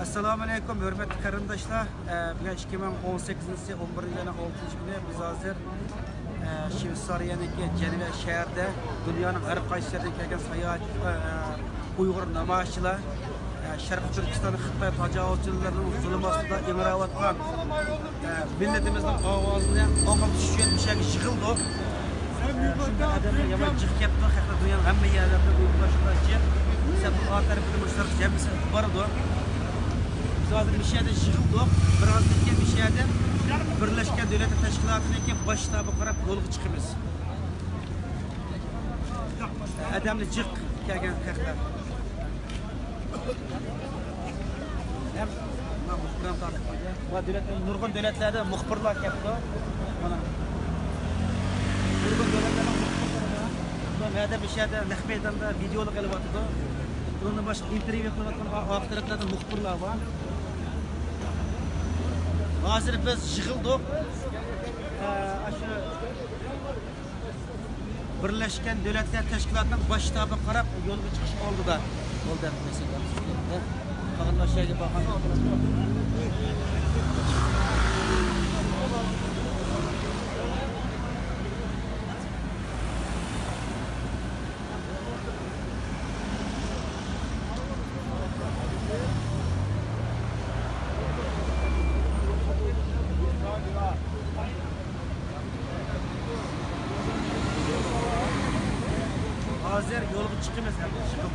Assalomu alaykum, hurmatli qarindoshlar. Bugun 2018 11 yilning 6 kuni biz hozir Shveysariyaniki Jeneva shahrida dunyoning har qaysi yeridan kelgan sayohat Uyg'ur namoyishchilar Sharq Turkiston Xitoy tajovuzchilarining zulm ostida emrayotgan millatimizning ovozini anglatish uchun bir shaklga yig'ildik. Shunda adamlar yomon jiq gapni haqida dunyoning hamma yerlarida uyg'urlashlarcha sen bu tarafini mushtarak jamisi bordi. Biz hozir bir şeyde yig'ildik. Birozdan keyin bir şeyde Birleşken Devletler Teşkilatı'nınki baş shtabi qarab yo'lga chiqamiz. Adamni jiq kelgan haqlar. Hem muhtaram tarixda va nurg'un davlatlarda muxbirlar kelibdi. Mana nurg'un davlatlarda muxbirlar. Bunda bir şeyde naq maydonda videolar qilyapti. Bundan boshqa intervyu qilayotgan vaqtlarda muxbirlar bor. Hazır biz yig'ildik. Shu Birleşken Devletler Teşkilatı'nın baş shtabi qarab yo'lga chiqish oldida bo'ldi mesela. Qarindoshlarga bakan. Hazır yolga chiqamiz endi chiqib.